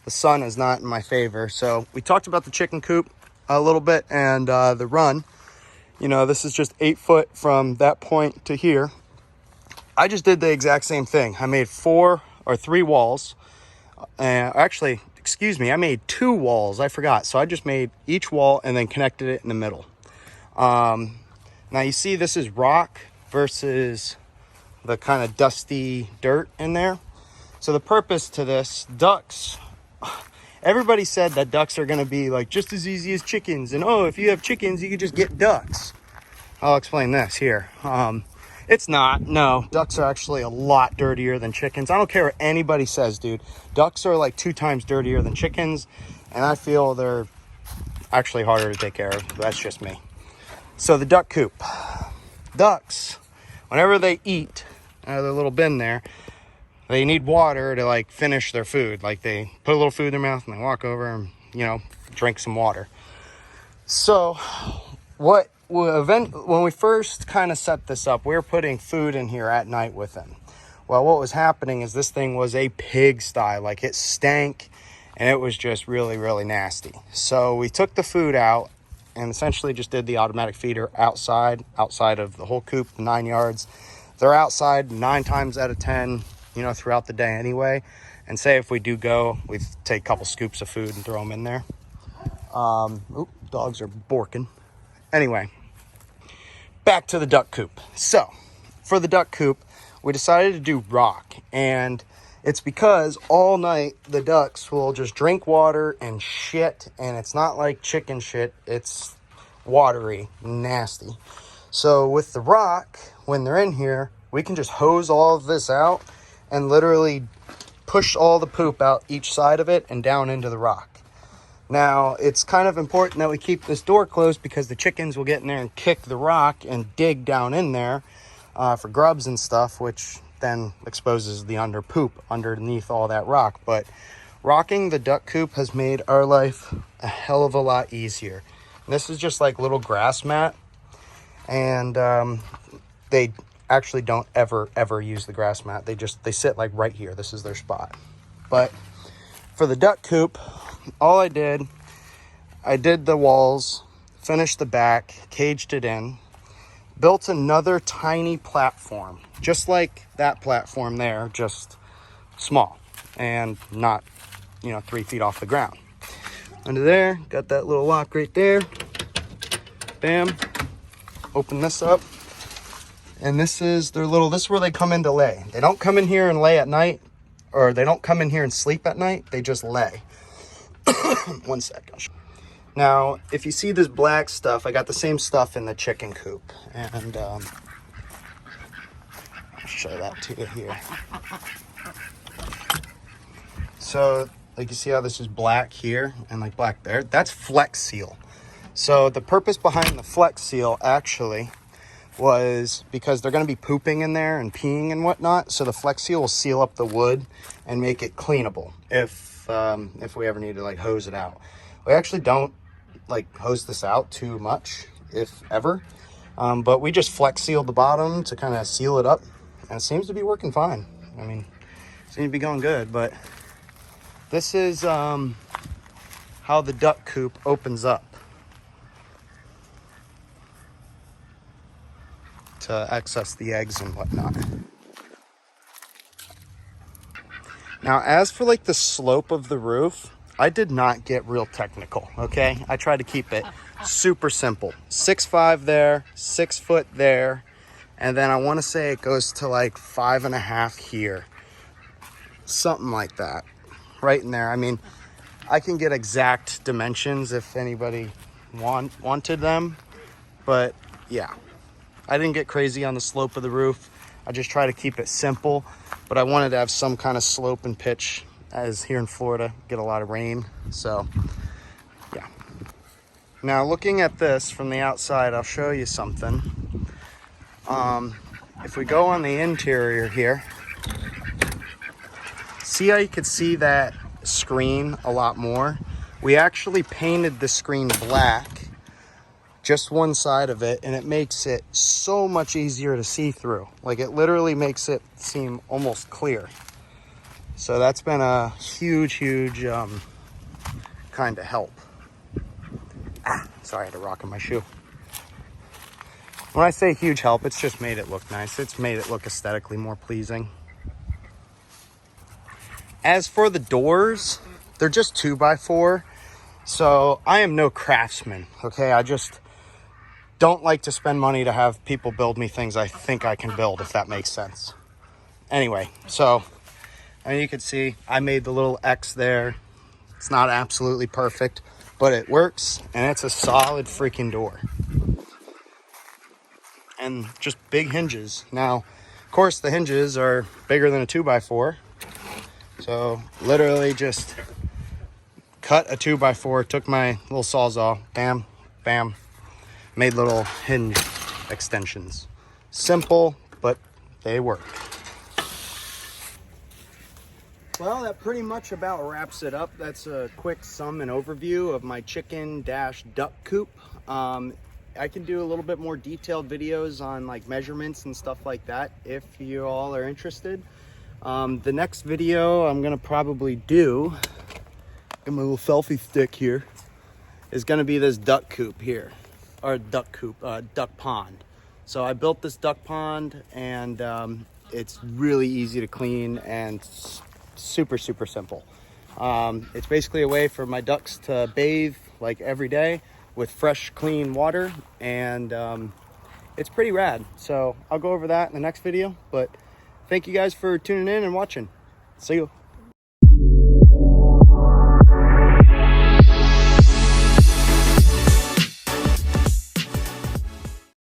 the sun is not in my favor. So we talked about the chicken coop a little bit, and the run. You know, this is just 8 foot from that point to here. I just did the exact same thing. I made 4 or 3 walls. Actually, excuse me, I made 2 walls. I forgot. So I just made each wall and then connected it in the middle. Now you see this is rock versus the kind of dusty dirt in there. So the purpose to this, ducks, everybody said that ducks are going to be like just as easy as chickens. And oh, if you have chickens, you can just get ducks. I'll explain this here. It's not. No, ducks are actually a lot dirtier than chickens. I don't care what anybody says, dude. Ducks are like 2 times dirtier than chickens. And I feel they're actually harder to take care of. That's just me. So the duck coop. Ducks, whenever they eat out of their little bin there, they need water to like finish their food. Like they put a little food in their mouth and they walk over and, you know, drink some water. So when we first kind of set this up, we were putting food in here at night with them. Well, what was happening is this thing was a pigsty. Like it stank and it was just really, really nasty. So we took the food out and essentially just did the automatic feeder outside of the whole coop, 9 yards. They're outside 9 times out of 10, you know, throughout the day anyway. And say if we do go, we take a couple scoops of food and throw them in there. Dogs are borking. Anyway, back to the duck coop. So for the duck coop, we decided to do rock. And it's because all night the ducks will just drink water and shit. And it's not like chicken shit. It's watery, nasty. So with the rock, when they're in here, we can just hose all of this out and literally push all the poop out each side of it and down into the rock. Now, it's kind of important that we keep this door closed because the chickens will get in there and kick the rock and dig down in there for grubs and stuff, which then exposes the under poop underneath all that rock. But rocking the duck coop has made our life a hell of a lot easier. And this is just like little grass mat, and they actually don't ever use the grass mat. They sit like right here. This is their spot. But for the duck coop, all I did the walls, finished the back, caged it in, built another tiny platform, just like that platform there, just small and not, 3 feet off the ground. Under there, got that little lock right there. Bam. Open this up. And this is this is where they come in to lay. They don't come in here and lay at night, or they don't come in here and sleep at night. They just lay. One sec. Now, if you see this black stuff, I got the same stuff in the chicken coop. And I'll show that to you here. So, like you see how this is black here and like black there? That's Flex Seal. So the purpose behind the Flex Seal actually was because they're going to be pooping in there and peeing and whatnot. So the Flex Seal will seal up the wood and make it cleanable if we ever need to like hose it out. We actually don't like hose this out too much, if ever. But we just Flex Seal the bottom to kind of seal it up, and it seems to be working fine. I mean, it seems to be going good, but this is how the duck coop opens up to access the eggs and whatnot. Now, as for like the slope of the roof, I did not get real technical, okay? I tried to keep it super simple. 6'5" there, 6 foot there, and then I want to say it goes to like 5.5 here. Something like that, right in there. I mean, I can get exact dimensions if anybody wanted them, but yeah. I didn't get crazy on the slope of the roof. I just try to keep it simple, but I wanted to have some kind of slope and pitch, as here in Florida, get a lot of rain. So, yeah. Now, looking at this from the outside, I'll show you something. If we go on the interior here, see how you could see that screen a lot more? We actually painted the screen black, just one side of it, and it makes it so much easier to see through. Like, it literally makes it seem almost clear. So that's been a huge kind of help. Sorry, I had a rock in my shoe. When I say huge help, it's just made it look nice. It's made it look aesthetically more pleasing. As for the doors, they're just 2x4. So I am no craftsman, okay? I just don't like to spend money to have people build me things I think I can build, if that makes sense. Anyway, so you can see I made the little X there. It's not absolutely perfect, but it works, and it's a solid freaking door. And just big hinges. Now, of course, the hinges are bigger than a 2x4. So literally just cut a 2x4, took my little Sawzall, bam, bam, made little hinge extensions. Simple, but they work. Well, that pretty much about wraps it up. That's a quick sum and overview of my chicken-duck coop. I can do a little bit more detailed videos on like measurements and stuff like that if you all are interested. The next video I'm gonna probably do, get my little selfie stick here, is gonna be this duck coop here, or duck pond. So I built this duck pond, and it's really easy to clean and super simple. It's basically a way for my ducks to bathe like every day with fresh, clean water, and it's pretty rad. So I'll go over that in the next video, but thank you guys for tuning in and watching. See you.